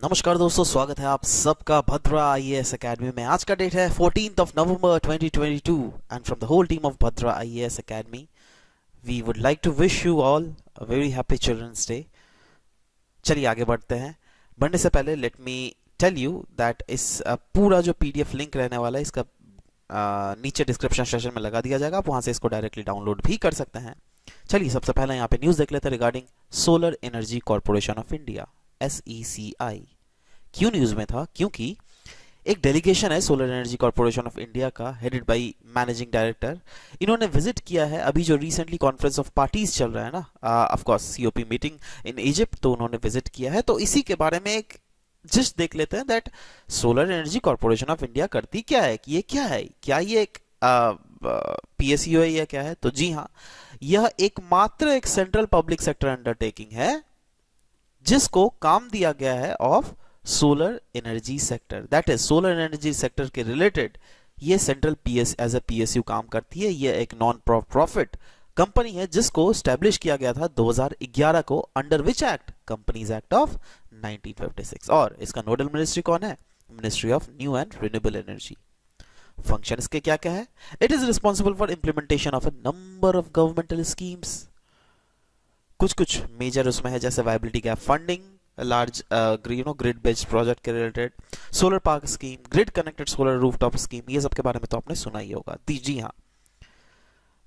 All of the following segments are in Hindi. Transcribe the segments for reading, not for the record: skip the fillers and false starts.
नमस्कार दोस्तों, स्वागत है आप सबका भद्रा आईएएस एकेडमी में। आज का डेट है 14th November 2022 and from the whole team of Bhadra IAS academy we would like to wish you all a very happy children's day. चलिए आगे बढ़ते हैं। बढ़ने से पहले let me tell you that इस पूरा जो पीडीएफ लिंक रहने वाला है इसका नीचे डिस्क्रिप्शन सेशन में लगा दिया जाएगा। आप वहां से इसको डायरेक्टली डाउनलोड भी कर सकते हैं। चलिए सबसे पहले यहाँ पे न्यूज़ देख लेते हैं regarding solar energy corporation of India SECI। क्यों न्यूज में था? क्योंकि एक डेलीगेशन है solar energy corporation of India का, हेडेड बाय मैनेजिंग डायरेक्टर। इन्होंने विजिट किया है अभी जो रिसेंटली कॉन्फ्रेंस ऑफ पार्टीज चल रहा है ना, of course COP meeting in Egypt, तो उन्होंने विजिट किया है। तो इसी के बारे में एक जस्ट देख लेते हैं that solar energy corporation of India करती क्या है, कि ये क्या है, क्या ये एक PSU है या क्या है? तो जी हाँ, यह एकमात्र एक सेंट्रल पब्लिक सेक्टर अंडरटेकिंग है जिसको काम दिया गया है of solar energy sector, that is solar energy sector के रिलेटेड ये सेंट्रल एज ए PSU काम करती है। ये एक नॉन प्रॉफिट कंपनी है जिसको स्टैब्लिश किया गया था 2011 को under which act, companies act of 1956। और इसका नोडल मिनिस्ट्री कौन है? Ministry of new and renewable energy. Function इसके क्या क्या है? It is responsible for implementation of a number of governmental schemes. कुछ मेजर उसमें है जैसे viability gap funding, large grid based project के related, solar park scheme, grid connected solar rooftop scheme, ये सब के बारे में तो आपने सुना ही होगा। जी हाँ,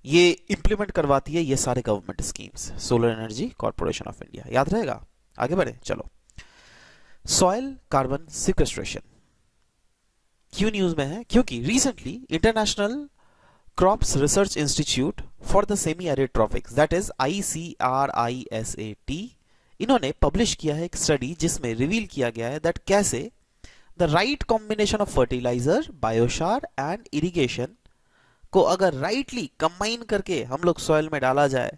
ये इंप्लीमेंट करवाती है ये सारे government schemes solar energy corporation of India. याद रहेगा? आगे बढ़े चलो। सॉइल कार्बन सिक्वेस्ट्रेशन क्यों न्यूज में है? क्योंकि recently international crops research institute for the semi arid tropics, that is ICRISAT, इन्होंने पब्लिश किया है एक स्टडी जिसमें रिवील किया गया है दैट कैसे the right combination of fertiliser, biochar and irrigation को अगर राइटली कंबाइन करके हम लोग सॉइल में डाला जाए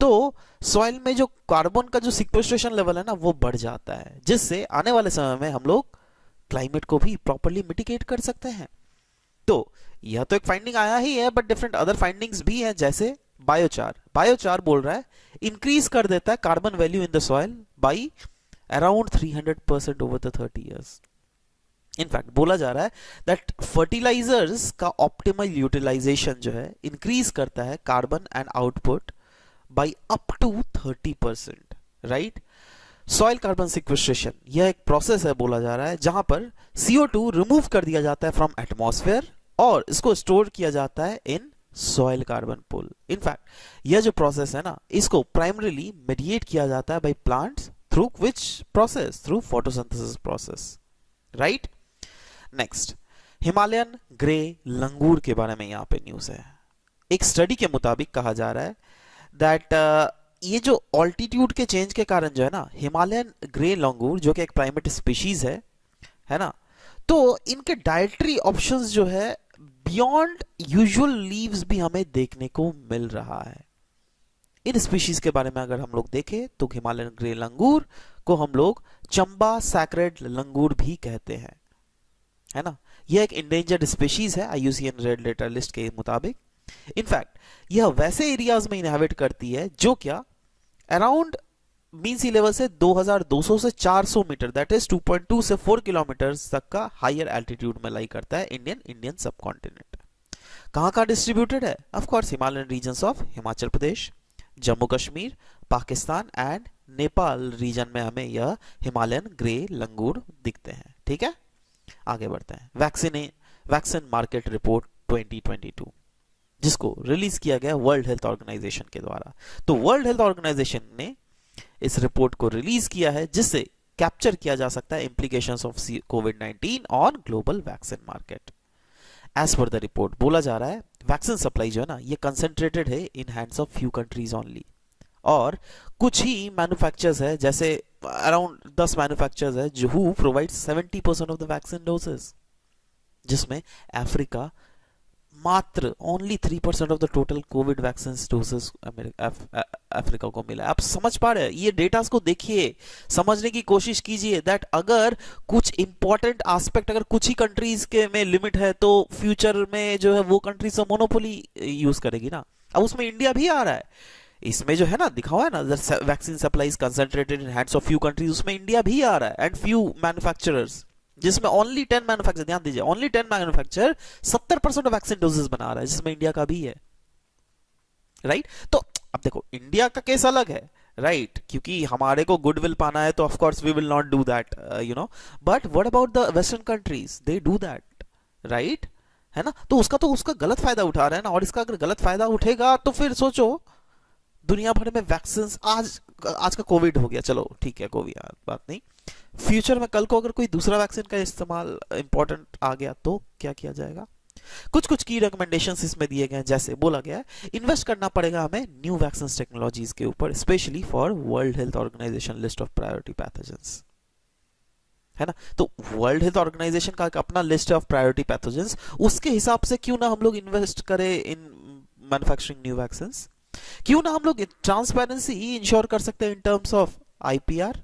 तो सॉइल में जो कार्बन का जो सिक्वेस्ट्रेशन लेवल है ना वो बढ़ जाता है, जिससे आने वाले समय में हम लोग क्लाइमेट को भी प्रॉपरली मिटिगेट कर सकते हैं। तो यह तो एक फाइंडिंग आया ही है, बट डिफरेंट अदर फाइंडिंग्स भी हैं जैसे बायोचार बोल रहा है इंक्रीज कर देता है carbon value in the soil by around 300% over the 30 years. In fact बोला जा रहा है दैट फर्टिलाइजर्स का ऑप्टिमल यूटिलाइजेशन जो है इंक्रीज करता है carbon and output by up to 30%, right. Soil carbon sequestration यह एक प्रोसेस है, बोला जा रहा है, जहां पर CO2 रिमूव कर दिया जाता है फ्रॉम एटमॉस्फेयर और इसको स्टोर किया जाता है in soil carbon pool. In fact यह जो प्रोसेस है ना, इसको प्राइमरीली मेडिएट किया जाता है by plants through which process? Through photosynthesis process, right. Next, Himalayan grey langur के बारे में यहां पे न्यूज है। एक स्टडी के मुताबिक कहा जा रहा है दैट ये जो ऑल्टीट्यूड के चेंज के कारण जो है ना, हिमालयन ग्रे लंगूर जो कि एक प्राइमेट स्पीशीज है ना, तो इनके डाइटरी ऑप्शंस जो है बियॉन्ड यूजुअल लीव्स भी हमें देखने को मिल रहा है। इन स्पीशीज के बारे में अगर हम लोग देखें तो हिमालयन ग्रे लंगूर को हम लोग चंबा सैक्रेड लंगूर भी कहते हैं, है ना। यह एक इंडेंजर्ड स्पीशीज है IUCN रेड लेटर लिस्ट के मुताबिक। इनफैक्ट यह वैसे एरियाज में इनहेबिट करती है जो क्या अराउंड मीन सी लेवल से 2200 से 400 मीटर, दैट इज 2.2 से 4 किलोमीटर तक का हायर एल्टीट्यूड में लाई करता है इंडियन सब कॉन्टिनेंट। कहां डिस्ट्रीब्यूटेड है? Of course Himalayan regions of Himachal Pradesh, Jammu Kashmir, Pakistan and Nepal region में हमें यह हिमालयन ग्रे लंगूर दिखते हैं। ठीक है, आगे बढ़ते हैं। वैक्सीन मार्केट रिपोर्ट 2022 जिसको रिलीज किया गया वर्ल्ड हेल्थ ऑर्गेनाइजेशन के द्वारा। तो वर्ल्ड हेल्थ ऑर्गेनाइजेशन ने इस रिपोर्ट को रिलीज किया है जिससे कैप्चर किया जा सकता है implications of COVID-19 on global vaccine market. As per the report बोला जा रहा है वैक्सीन सप्लाई जो है ना, ये कंसेंट्रेटेड है in hands of few countries only, और कुछ ही मैन्युफैक्चरर्स है, जैसे अराउंड 10 मैन्युफैक्चरर्स है जो who provide 70% of the vaccine doses, जिसमें अफ्रीका मात्र only 3% of the total Covid vaccine doses Africa को मिला। आप समझ पा रहे हैं? ये डेटा को देखिए, समझने की कोशिश कीजिए दैट अगर कुछ इंपॉर्टेंट एस्पेक्ट अगर कुछ ही कंट्रीज के में लिमिट है तो फ्यूचर में जो है वो कंट्रीज मोनोपोली यूज करेगी ना। अब उसमें इंडिया भी आ रहा है। इसमें जो है ना दिखा हुआ है ना, vaccine supply concentrated in hands of few countries, उसमें इंडिया भी आ रहा है, एंड फ्यू मैन्युफैक्चरर्स, जिसमें ओनली 10 मैन्युफैक्चर, ध्यान दीजिए, only 10 manufacture 70% of vaccine doses बना रहा है, जिसमें इंडिया का भी है, राइट। तो अब देखो इंडिया का केस अलग है, राइट, क्योंकि हमारे को गुडविल पाना है, तो of course we will not do that, you know, but what about the western countries, they do that, right, है ना। तो उसका गलत फायदा उठा रहा है ना, और इसका अगर गलत फायदा उठेगा तो फिर सोचो दुनिया भर में वैक्सीन, आज का कोविड हो गया, चलो ठीक है, कोविड बात नहीं, फ्यूचर में कल को अगर कोई दूसरा वैक्सीन का इस्तेमाल इंपॉर्टेंट आ गया तो क्या किया जाएगा। कुछ कुछ की रिकमेंडेशंस इसमें दिए गए हैं, जैसे बोला गया है इन्वेस्ट करना पड़ेगा हमें न्यू वैक्सीन टेक्नोलॉजीज के ऊपर, specially for World Health Organization list of priority pathogens, है ना। तो वर्ल्ड हेल्थ ऑर्गेनाइजेशन का एक अपना लिस्ट ऑफ प्रायोरिटी पैथोजेंस, उसके हिसाब से क्यों ना हम लोग इन्वेस्ट करें इन मैन्युफैक्चरिंग न्यू वैक्सीन, क्यों ना हम लोग ट्रांसपेरेंसी इंश्योर कर सकते हैं in terms of IPR,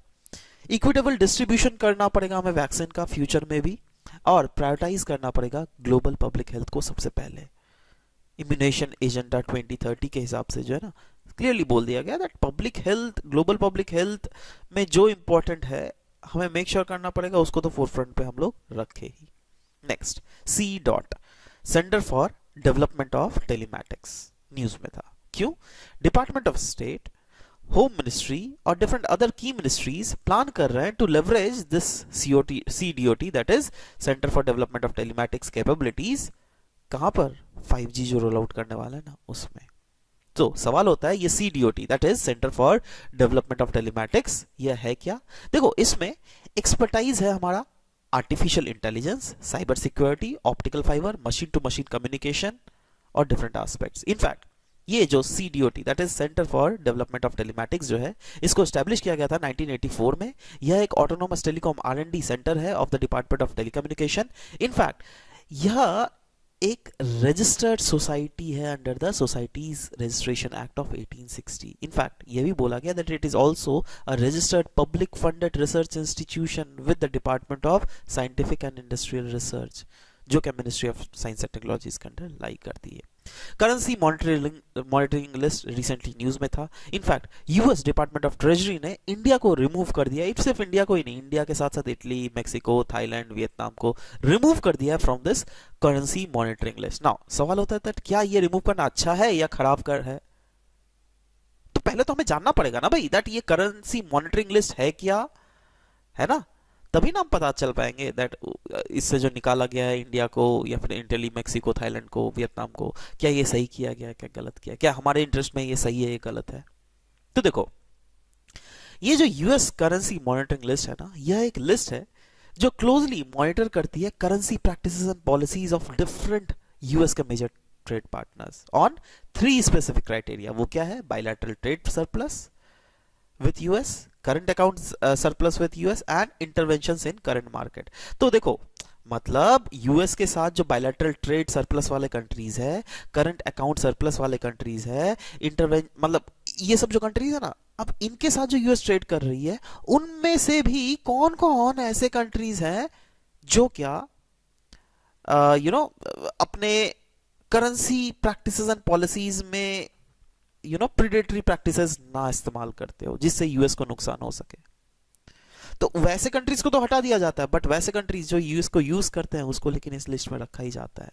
equitable distribution करना पड़ेगा हमें वैक्सीन का फ्यूचर में भी, और प्रायोरिटाइज करना पड़ेगा ग्लोबल पब्लिक हेल्थ को सबसे पहले। इम्यूनेशन एजेंडा 2030 के हिसाब से जो है ना क्लियरली बोल दिया गया that public health, global public health में जो इंपॉर्टेंट है हमें मेक श्योर करना पड़ेगा, उसको तो फोरफ्रंट पे हम लोग रखे ही। Next, C dot, centre for development of telematics, news में था, क्यों, department of state, home ministry और डिफरेंट अदर की मिनिस्ट्रीज प्लान कर रहे हैं to leverage this CDOT, that is centre for development of telematics capabilities, कहां पर, 5G जो रोल आउट करने वाला है ना उसमें। तो सवाल होता है ये CDOT, that is centre for development of Telematics, यह है क्या। देखो इसमें एक्सपर्टाइज है हमारा artificial intelligence, cyber security, optical fibre, machine to machine communication और डिफरेंट एस्पेक्ट्स। इनफैक्ट ये जो CDOT, that is centre for development of Telematics जो है, इसको एस्टेब्लिश किया गया था 1984 में। यह एक ऑटोनोमस टेलीकॉम R&D सेंटर है of the department of telecommunication. In fact यह एक रजिस्टर्ड सोसाइटी है under the societies registration act of 1860। In fact यह भी बोला गया that it is also a registered public funded research institution with the department of scientific and industrial research, जो कि ministry of science and technologies के अंडर लाई करती है। Currency monitoring list recently news में था। In fact US department of treasury ने इंडिया को रिमूव कर दिया, इट सिर्फ इंडिया को ही नहीं, इंडिया के साथ साथ इटली, मेक्सिको, थाईलैंड, वियतनाम को रिमूव कर दिया from this currency monitoring list. Now सवाल होता है that क्या ये रिमूव करना अच्छा है या खराब कर है, तो पहले तो हमें जानना पड़ेगा ना भाई दैट ये करेंसी मॉनिटरिंग लिस्ट है क्या, है ना, तभी ना हम पता चल पाएंगे दैट इससे जो निकाला गया है इंडिया को या फिर इटली, मेक्सिको, थाईलैंड को, वियतनाम को, क्या ये सही किया गया, क्या गलत किया, क्या हमारे इंटरेस्ट में ये सही है, ये गलत है। तो देखो ये जो यूएस करेंसी मॉनिटरिंग लिस्ट है ना, यह एक लिस्ट है जो क्लोजली मॉनिटर करती है currency practices and policies of different US के major trade partners on 3 specific criteria. वो क्या है, bilateral trade surplus with US, current account surplus with US and interventions in current market। तो देखो मतलब यूएस के साथ जो बायलैटरल ट्रेड सरप्लस वाले कंट्रीज है, करंट अकाउंट सरप्लस वाले कंट्रीज है, मतलब ये सब जो कंट्रीज है ना, अब इनके साथ जो यूएस ट्रेड कर रही है, उनमें से भी कौन कौन ऐसे कंट्रीज हैं जो क्या अपने करेंसी प्रैक्टिसेस एंड पॉलिसीज में प्रीडेटरी प्रैक्टिसेस ना इस्तेमाल करते हो जिससे यूएस को नुकसान हो सके। तो वैसे कंट्रीज को तो हटा दिया जाता है, बट वैसे कंट्रीज जो यूएस को यूज करते हैं उसको लेकिन इस लिस्ट में रखा ही जाता है।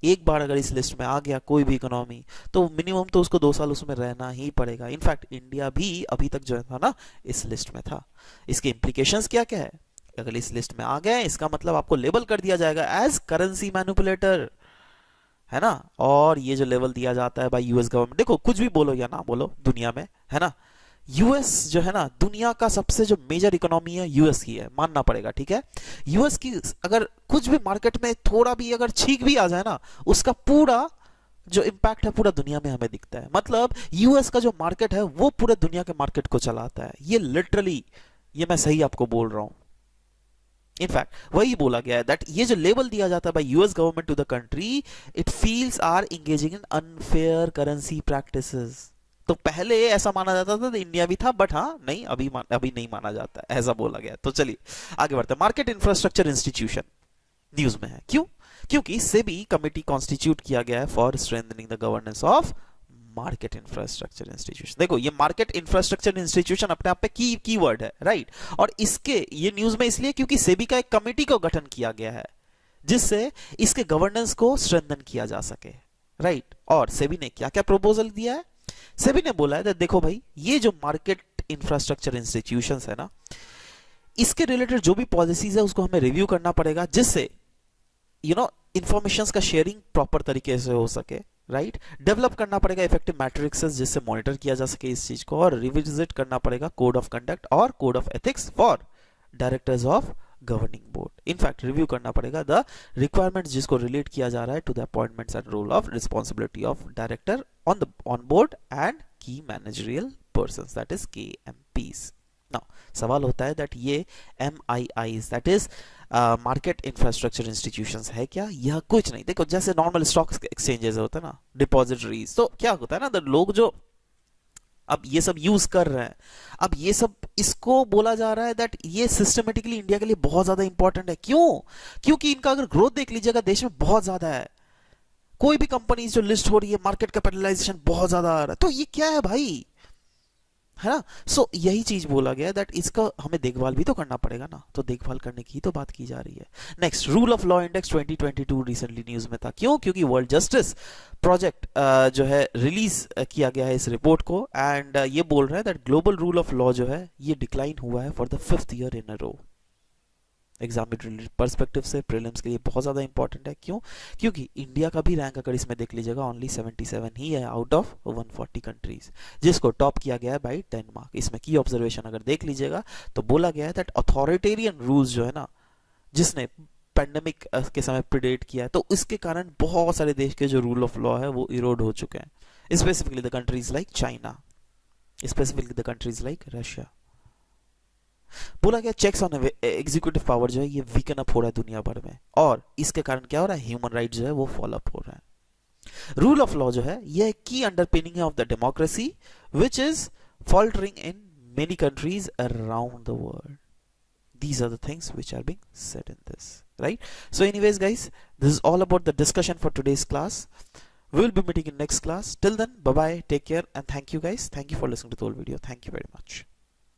एक बार अगर इस लिस्ट में आ गया कोई भी इकोनॉमी, तो मिनिमम तो उसको 2 साल उसमें रहना ही पड़ेगा। इनफैक्ट इंडिया भी अभी तक जो था ना इस लिस्ट में था। इसके इंप्लीकेशंस क्या क्या है, अगर इस लिस्ट में आ गए इसका मतलब आपको लेबल कर दिया जाएगा एज करेंसी मैनिपुलेटर, है ना। और ये जो लेवल दिया जाता है भाई यूएस गवर्नमेंट, देखो कुछ भी बोलो या ना बोलो दुनिया में, है ना, यूएस जो है ना दुनिया का सबसे जो मेजर इकोनॉमी है यूएस की है, मानना पड़ेगा, ठीक है। यूएस की अगर कुछ भी मार्केट में थोड़ा भी अगर छींक भी आ जाए ना, उसका पूरा जो इंपैक्ट है पूरा दुनिया में हमें दिखता है। मतलब यूएस का जो मार्केट है वो पूरे दुनिया के मार्केट को चलाता है। ये लिटरली, ये मैं सही आपको बोल रहा हूं। इनफैक्ट वही बोला गया है दैट ये जो लेबल दिया जाता है by US government to the country, it feels are engaging in unfair currency practices. तो पहले ऐसा माना जाता था, तो इंडिया भी था, बट हाँ नहीं अभी नहीं माना जाता, ऐसा बोला गया। तो चलिए आगे बढ़ते हैं। मार्केट इंफ्रास्ट्रक्चर इंस्टीट्यूशन न्यूज में है, क्यों, क्योंकि सेबी कमिटी कॉन्स्टिट्यूट किया गया है for strengthening the governance of market infrastructure institution. देखो ये मार्केट इंफ्रास्ट्रक्चर इंस्टीट्यूशन अपने आप पे कीवर्ड है, राइट। और इसके ये न्यूज में इसलिए क्योंकि सेबी का एक कमेटी को गठन किया गया है जिससे इसके गवर्नेंस को स्ट्रेंथन किया जा सके, राइट। और सेबी ने क्या क्या प्रपोजल दिया है? सेबी ने बोला है देखो भाई, ये जो मार्केट इंफ्रास्ट्रक्चर इंस्टीट्यूशंस है ना, इसके रिलेटेड जो भी पॉलिसीज है उसको हमें रिव्यू करना पड़ेगा जिससे इंफॉर्मेशन का शेयरिंग प्रॉपर तरीके से हो सके, राइट। डेवलप करना पड़ेगा इफेक्टिव मैट्रिक्स जिससे मॉनिटर किया जा सके इस चीज को, और रिविजिट करना पड़ेगा कोड ऑफ कंडक्ट और code of ethics for directors of governing board. In fact review करना पड़ेगा द रिक्वायरमेंट्स जिसको रिलेट किया जा रहा है to the appointments and role of responsibility of director on board and key managerial persons, that is KMPs। Now सवाल होता है दैट ये MIIs that is market infrastructure institutions है क्या? यह कुछ नहीं। देखो जैसे नॉर्मल स्टॉक एक्सचेंजेस होते हैं ना, डिपॉजिटरीज, तो क्या होता है ना, लोग जो अब ये सब यूज कर रहे हैं, अब ये सब इसको बोला जा रहा है दैट ये सिस्टमेटिकली इंडिया के लिए बहुत ज्यादा इंपॉर्टेंट है। क्यों? क्योंकि इनका अगर ग्रोथ देख लीजिएगा देश में बहुत ज्यादा है, कोई भी कंपनी जो लिस्ट हो रही है मार्केट कैपिटलाइजेशन बहुत ज्यादा आ रहा है, तो ये क्या है भाई, है ना। सो यही चीज बोला गया दैट इसका हमें देखभाल भी तो करना पड़ेगा ना, तो देखभाल करने की तो बात की जा रही है। Next, rule of law index 2022 recently news में था। क्यों? क्योंकि वर्ल्ड जस्टिस प्रोजेक्ट जो है रिलीज किया गया है इस रिपोर्ट को, एंड ये बोल रहा है that global rule of law जो है ये डिक्लाइन हुआ है for the 5th year in a row. Examinatory perspective से प्रीलिम्स के लिए बहुत ज्यादा इंपॉर्टेंट है। क्यों? क्योंकि इंडिया का भी रैंक अगर इसमें देख लीजिएगा ओनली 77 ही है आउट ऑफ 140 कंट्रीज, जिसको टॉप किया गया है बाय डेनमार्क। इसमें की ऑब्जर्वेशन अगर देख लीजिएगा तो बोला गया है दैट अथॉरिटेरियन रूल्स जो है ना, जिसने पैंडेमिक के समय प्रिडेट किया है, तो इसके कारण बहुत सारे देश के जो रूल ऑफ लॉ है वो इरोड हो चुके हैं, specifically the countries like China, specifically the countries like Russia. बोला गया चेक्स ऑन एग्जीक्यूटिव पावर जो है ये वीकन अप हो रहा है दुनिया भर में, और इसके कारण क्या हो रहा है, ह्यूमन राइट जो है वो फॉलो अप हो रहा है। रूल ऑफ लॉ जो है ये की अंडरपिनिंग है of the democracy which is faltering in many countries around the world. These are the things which are being said in this, right? So anyways guys, this is all about the discussion for today's class. We will be meeting in next class. Till then, bye bye, take care, and thank you guys. Thank you for listening to the whole video. Thank you very much.